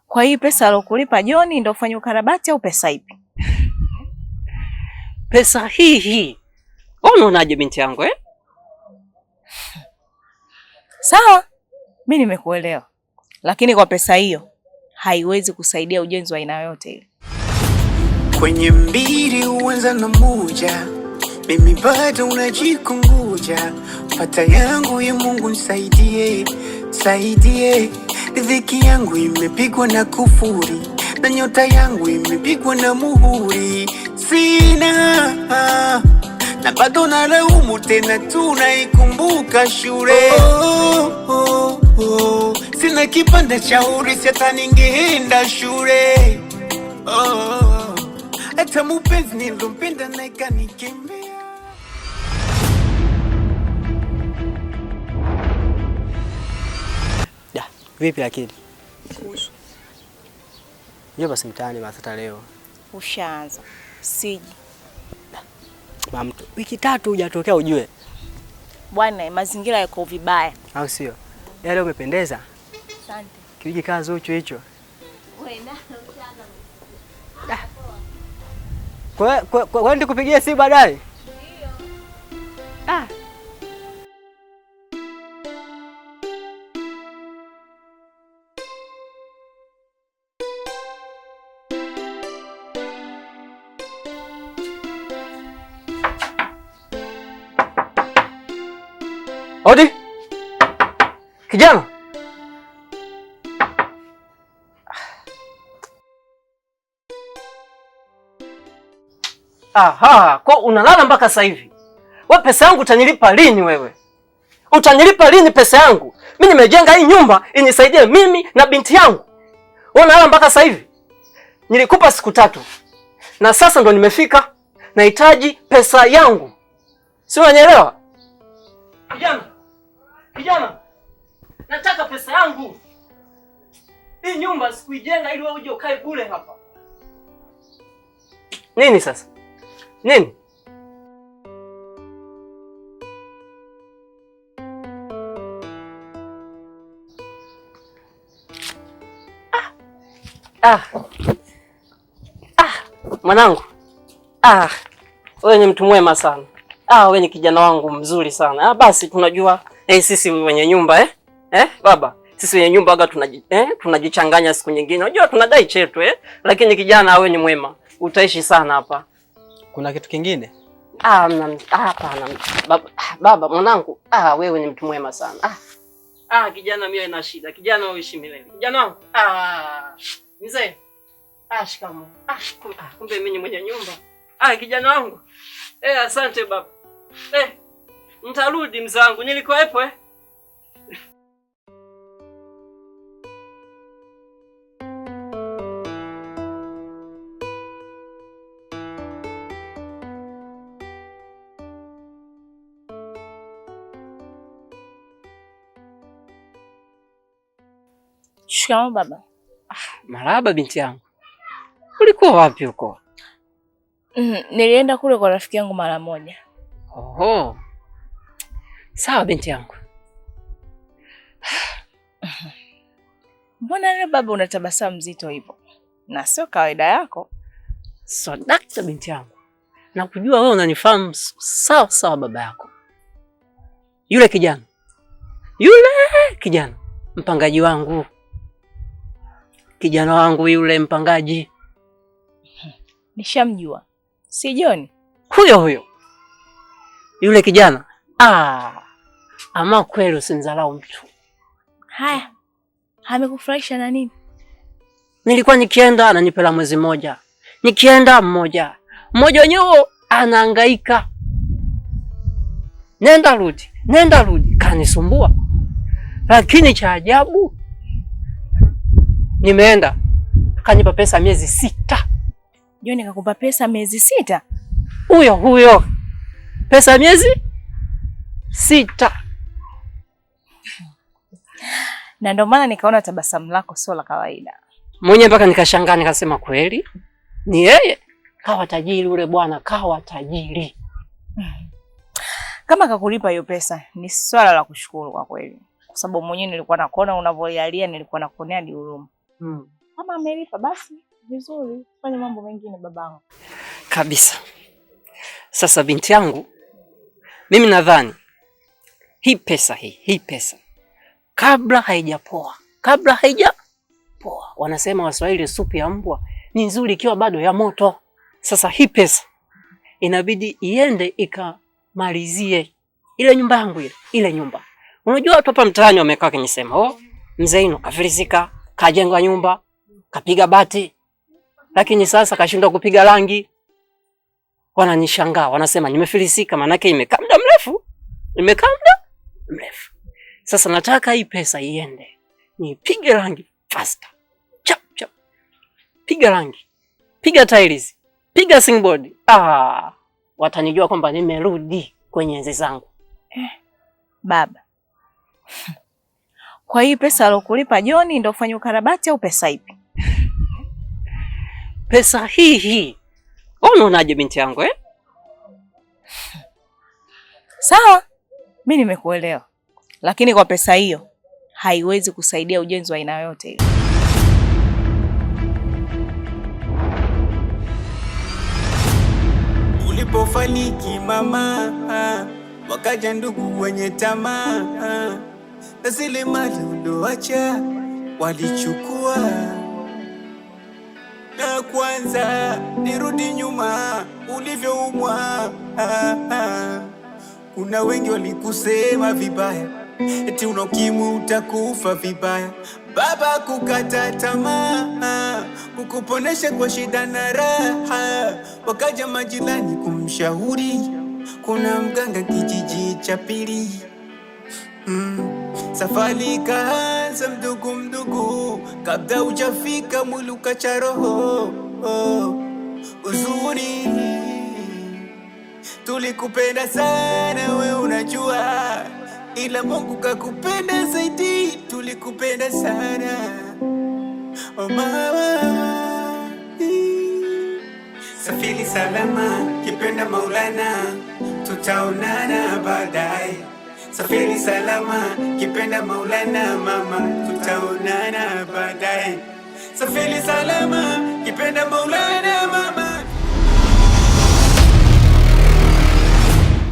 Kwa hii pesa alokulipa John ndio ufanye ukarabati au pesa ipi? Pesa hii. Unaonaje binti yangu eh? Sawa. Mimi nimekuelewa. Lakini kwa pesa hiyo haiwezi kusaidia ujenzi wa aina yote ile. Kwenye mbili uanza na moja, mimi bado unajikunguja. Pata yangu ya Mungu nisaidie, saidie. Riziki yangu imepigwa na kufuri, na nyota yangu imepigwa na muhuri. Sina na bado nalaumu tena, tunaikumbuka shule. Sina kipande cha urisi hata ningeenda shule. Hata mupenzi nilompenda naye kanikimbia. Vipi lakini? Njoo basi mtaani Masata leo. Ushaanza. Siji. Mama, wiki 3 hujatokea ujue. Bwana, mazingira yako vibaya. Au sio? Leo umependeza. Asante. Kiji kazi hicho. Wewe na Kwa nikupigie simu baadaye? Ndio. Odi. Kijana. Aha, kwa unalala mpaka sasa hivi. Wewe pesa yangu utanilipa lini wewe? Utanilipa lini pesa yangu? Mimi nimejenga hii nyumba inisaidie mimi na binti yangu. Wewe unalala mpaka sasa hivi? Nilikupa siku 3. Na sasa ndo nimefika. Nahitaji pesa yangu. Si unanielewa? Kijana. Nataka pesa yangu. Hii nyumba sikuijenga ili wewe uje ukae bure hapa. Nini sasa? Nini? Mwanangu. Wewe ni mtu mwema sana. Wewe ni kijana wangu mzuri sana. Basi tunajua sisi wenye nyumba baba. Sisi wenye nyumba waga tunajichanganya siku nyingine. Unajua tunadai chetu lakini kijana wewe ni mwema. Utaishi sana hapa. Kuna kitu kingine? Hapana. Baba mwanangu, wewe ni mtu mwema sana. Kijana mimi na shida. Kijana wewe ishi milele. Kijana wangu. Mzee. Shikamoo. Kumbe mimi ni mwenye nyumba. Kijana wangu. Asante baba. Nitarudi mzee wangu. Nilikoepo Shikamoo baba. Marahaba binti yangu. Ulikuwa wapi huko? Nilienda kule kwa rafiki yangu mara moja. Oho. Sawa binti yangu. Mbona leo baba unatabasamu mzito hivyo? Na sio kawaida yako. So dakta binti yangu. Nakujua wewe unanifahamu sawa sawa baba yako. Yule kijana. Mpangaji wangu. Kijana wangu yule mpangaji. Nishamjua. Si John? Huyo. Yule kijana. Ama kweli usimdharau mtu. Haya. Amekufurahisha na nini? Nilikuwa nikienda ananipela mwezi mmoja. Nikienda mmoja wenyewe anahangaika. Nenda rudi. Kanisumbua. Lakini cha ajabu nimeenda kanipa pesa miezi 6. John kakupa pesa miezi 6? Huyo. Pesa miezi 6. Na ndio maana nikaona tabasamu lako sio la kawaida. Mwenye mpaka nikashangaa nikasema kweli ni yeye. Kawa tajiri ule bwana, kawa tajiri. Kama kakulipa hiyo pesa ni swala la kushukuru kwa kweli. Kwa sababu mwenyewe nilikuwa nakuona unavyolia, nilikuwa nakuonea huruma. Kama amelipa basi vizuri, fanya mambo mengine babangu. Kabisa. Sasa binti yangu, mimi nadhani hii pesa kabla haijapoa, wanasema Waswahili supu ya mbwa ni nzuri ikiwa bado ya moto. Sasa hii pesa inabidi iende ikamalizie ile nyumba yangu ile nyumba. Unajua watu hapa mtaani wamekaa kinisema, mzee ino kafilisika, kajenga nyumba, kapiga bati, lakini sasa kashindwa kupiga rangi. Wananishangaa, wanasema nimefilisika, manake imekaa muda mrefu. Sasa nataka hii pesa iende, nipige rangi faster. Chap. Piga rangi, piga tiles, piga singboard. Watanijua kwamba nimerudi kwenye enzi zangu. Baba. Kwa hii pesa alokulipa John ndio ufanye ukarabati au pesa ipi? Pesa hii. Unaonaje binti yangu Sawa, mimi nimekuelewa. Lakini kwa pesa hiyo haiwezi kusaidia ujenzi wa aina yote ile. Ulipofariki mama, wakaja ndugu wenye tamaa, na zile mali ulioacha walichukua. Na kwanza nirudi nyuma ulivyoumwa, kuna wengi walikusema vibaya, eti una ukimwi utakufa vibaya. Baba kukata tamaa, kukuponesha kwa shida na raha. Wakaja majirani kumshauri, kuna mganga kijiji cha pili. Safari ikaanza mdogo, kabla hujafika mwili ukacha roho. Uzuri tulikupenda sana, we unajua, ila Mungu kakupenda zaidi. Tulikupenda sana mama. Safiri salama, kipenda Maulana, tutaonana baadaye. Safiri salama, kipenda Maulana mama, tutaonana baadaye. Safiri salama, kipenda Maulana mama.